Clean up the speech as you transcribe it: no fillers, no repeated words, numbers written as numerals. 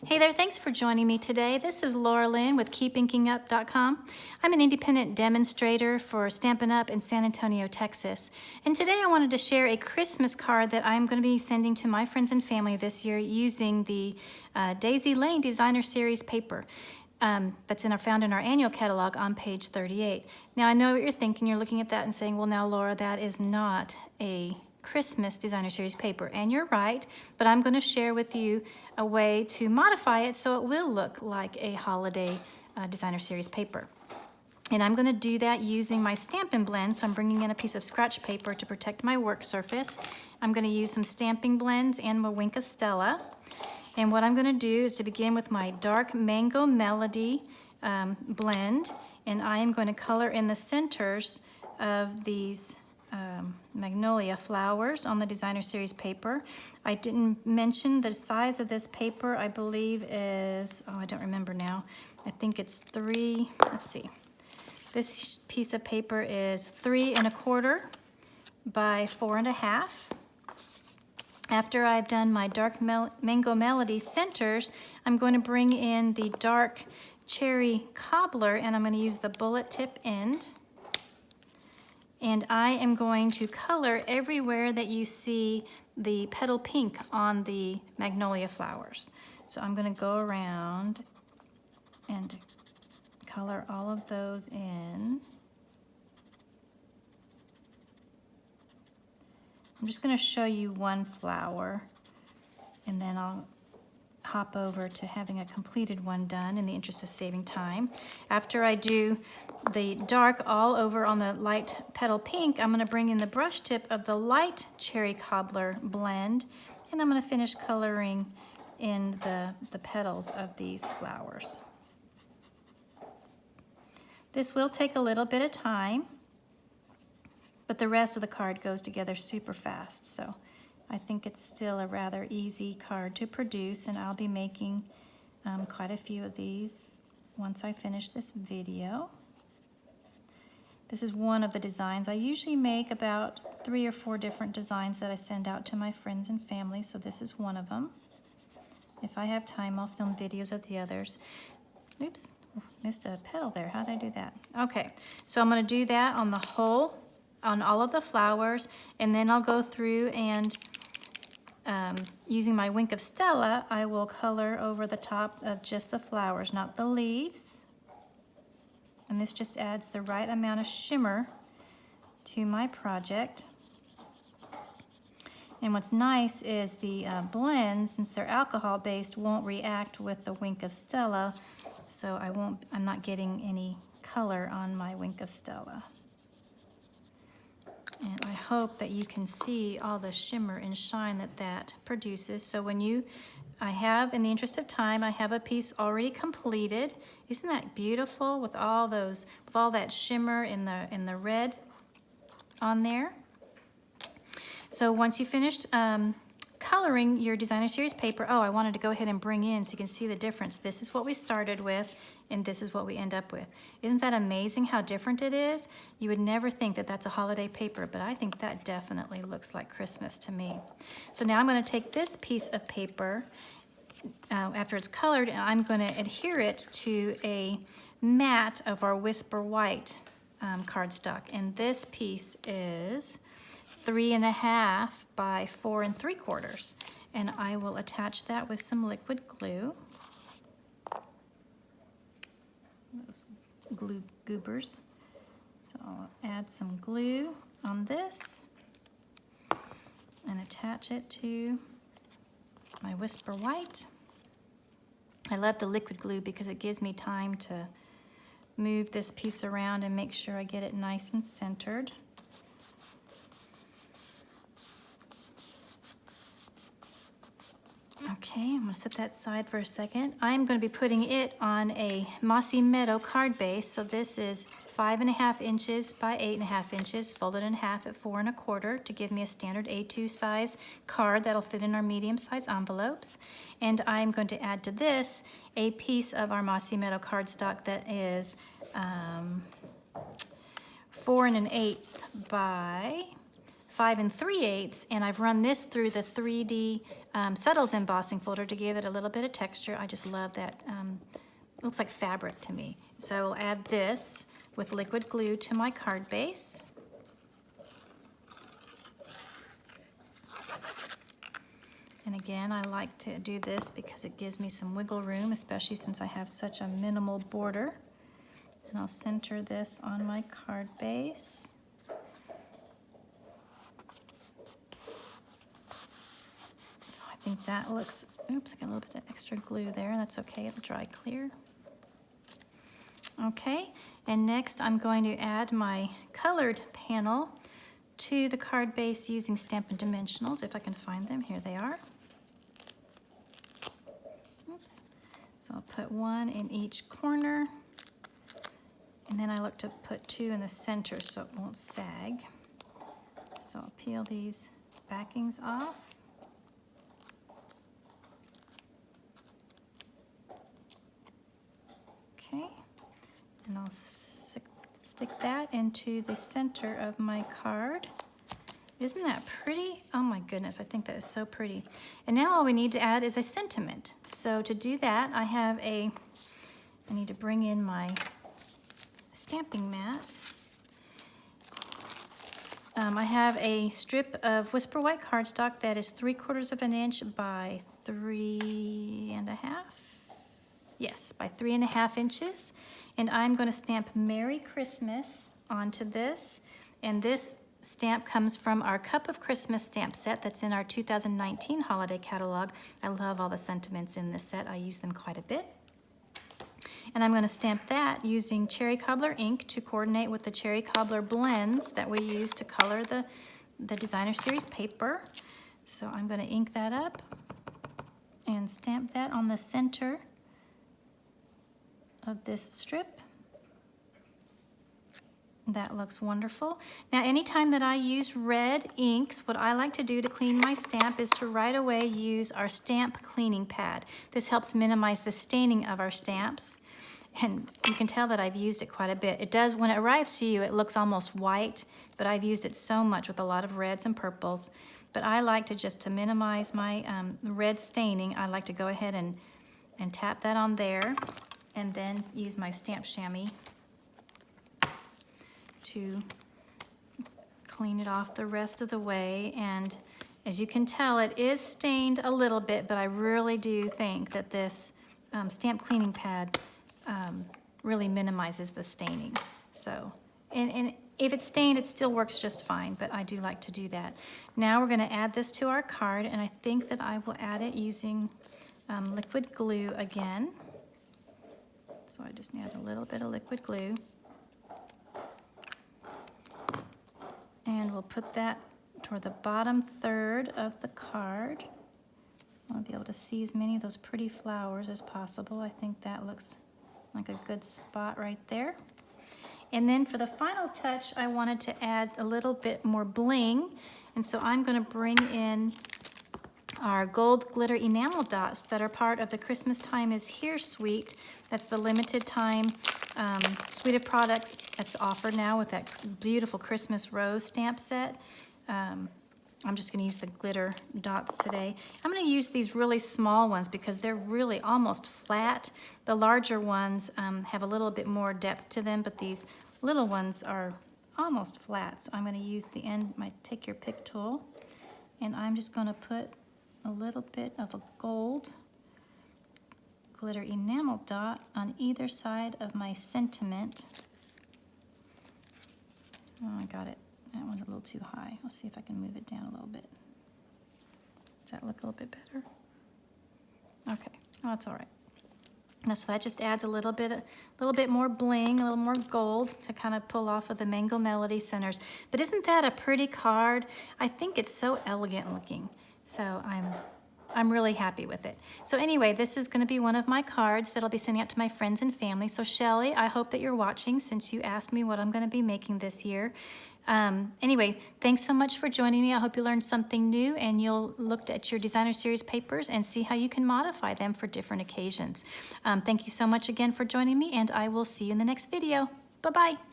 Hey there, thanks for joining me today. This is Laura Lynn with keepinkingup.com. I'm an independent demonstrator for Stampin' Up in San Antonio, Texas. And today I wanted to share a Christmas card that I'm going to be sending to my friends and family this year using the Magnolia Lane Designer Series paper. That's found in our annual catalog on page 38. Now I know what you're thinking. You're looking at that and saying, well now Laura, that is not a Christmas Designer Series paper. And you're right, but I'm going to share with you a way to modify it so it will look like a holiday Designer Series paper. And I'm going to do that using my Stampin' Blend. So I'm bringing in a piece of scratch paper to protect my work surface. I'm going to use some stamping blends and my Wink of Stella. And what I'm going to do is to begin with my dark Mango Melody blend, and I am going to color in the centers of these magnolia flowers on the Designer Series paper. I didn't mention the size of this paper. I believe is, I don't remember now. I think it's let's see. This piece of paper is 3 1/4 by 4 1/2. After I've done my dark Mango Melody centers, I'm going to bring in the dark Cherry Cobbler, and I'm going to use the bullet tip end. And I am going to color everywhere that you see the petal pink on the magnolia flowers. So I'm going to go around and color all of those in. I'm just going to show you one flower, and then I'll hop over to having a completed one done in the interest of saving time. After I do the dark all over on the light petal pink, I'm going to bring in the brush tip of the light Cherry Cobbler blend, and I'm going to finish coloring in the petals of these flowers. This will take a little bit of time, but the rest of the card goes together super fast, so I think it's still a rather easy card to produce, and I'll be making quite a few of these once I finish this video. This is one of the designs. I usually make about 3 or 4 different designs that I send out to my friends and family, so this is one of them. If I have time, I'll film videos of the others. Oops, missed a petal there. How did I do that? Okay, so I'm going to do that on the whole, on all of the flowers, and then I'll go through and using my Wink of Stella, I will color over the top of just the flowers, not the leaves. And this just adds the right amount of shimmer to my project. And what's nice is the blends, since they're alcohol-based, won't react with the Wink of Stella, so I'm not getting any color on my Wink of Stella. And I hope that you can see all the shimmer and shine that produces. So when I have, in the interest of time, I have a piece already completed. Isn't that beautiful with all that shimmer in the red on there? So once you finished coloring your Designer Series paper, I wanted to go ahead and bring in so you can see the difference. This is what we started with, and this is what we end up with. Isn't that amazing how different it is? You would never think that that's a holiday paper, but I think that definitely looks like Christmas to me. So now I'm going to take this piece of paper after it's colored, and I'm going to adhere it to a mat of our Whisper White cardstock. And this piece is 3 1/2 by 4 3/4. And I will attach that with some liquid glue. Those glue goobers. So I'll add some glue on this and attach it to my Whisper White. I love the liquid glue because it gives me time to move this piece around and make sure I get it nice and centered. Okay, I'm going to set that aside for a second. I'm going to be putting it on a Mossy Meadow card base. So this is 5 1/2 inches by 8 1/2 inches, folded in half at 4 1/4 to give me a standard A2 size card that'll fit in our medium size envelopes. And I'm going to add to this a piece of our Mossy Meadow cardstock that is 4 1/8 by 5 3/8, and I've run this through the 3D Subtle's embossing folder to give it a little bit of texture. I just love that. It looks like fabric to me. So I will add this with liquid glue to my card base. And again, I like to do this because it gives me some wiggle room, especially since I have such a minimal border. And I'll center this on my card base. So I think that looks, oops, I got a little bit of extra glue there. That's okay, it'll dry clear. Okay, and next I'm going to add my colored panel to the card base using Stampin' Dimensionals, if I can find them. Here they are. Oops. So I'll put one in each corner, and then I look to put two in the center so it won't sag. So I'll peel these backings off. Okay, and I'll stick that into the center of my card. Isn't that pretty? Oh my goodness, I think that is so pretty. And now all we need to add is a sentiment. So to do that, I need to bring in my stamping mat. I have a strip of Whisper White cardstock that is 3/4 of an inch by 3.5. Yes, by 3.5 inches. And I'm going to stamp Merry Christmas onto this. And this stamp comes from our Cup of Christmas stamp set that's in our 2019 holiday catalog. I love all the sentiments in this set. I use them quite a bit. And I'm going to stamp that using Cherry Cobbler ink to coordinate with the Cherry Cobbler blends that we use to color the Designer Series paper. So I'm going to ink that up and stamp that on the center of this strip. That looks wonderful. Now, anytime that I use red inks, what I like to do to clean my stamp is to right away use our stamp cleaning pad. This helps minimize the staining of our stamps. And you can tell that I've used it quite a bit. It does, when it arrives to you, it looks almost white, but I've used it so much with a lot of reds and purples. But I like to just to minimize my red staining, I like to go ahead and tap that on there and then use my stamp chamois to clean it off the rest of the way. And as you can tell, it is stained a little bit, but I really do think that this stamp cleaning pad really minimizes the staining. So, and if it's stained, it still works just fine, but I do like to do that. Now we're gonna add this to our card, and I think that I will add it using liquid glue again. So I just add a little bit of liquid glue. And we'll put that toward the bottom third of the card. I want to be able to see as many of those pretty flowers as possible. I think that looks like a good spot right there. And then for the final touch, I wanted to add a little bit more bling. And so I'm going to bring in our gold glitter enamel dots that are part of the Christmas Time is Here suite. That's the limited time suite of products that's offered now with that beautiful Christmas rose stamp set. I'm just going to use the glitter dots today. I'm going to use these really small ones because they're really almost flat. The larger ones have a little bit more depth to them, but these little ones are almost flat. So I'm going to use the end, my take your pick tool, and I'm just going to put a little bit of a gold glitter enamel dot on either side of my sentiment. Oh, I got it. That one's a little too high. Let's see if I can move it down a little bit. Does that look a little bit better? Okay, well, that's all right. Now, so that just adds a little bit more bling, a little more gold to kind of pull off of the Mango Melody centers. But isn't that a pretty card? I think it's so elegant looking. So I'm really happy with it. So anyway, this is going to be one of my cards that I'll be sending out to my friends and family. So Shelly, I hope that you're watching since you asked me what I'm going to be making this year. Anyway, thanks so much for joining me. I hope you learned something new and you'll look at your Designer Series papers and see how you can modify them for different occasions. Thank you so much again for joining me, and I will see you in the next video. Bye-bye.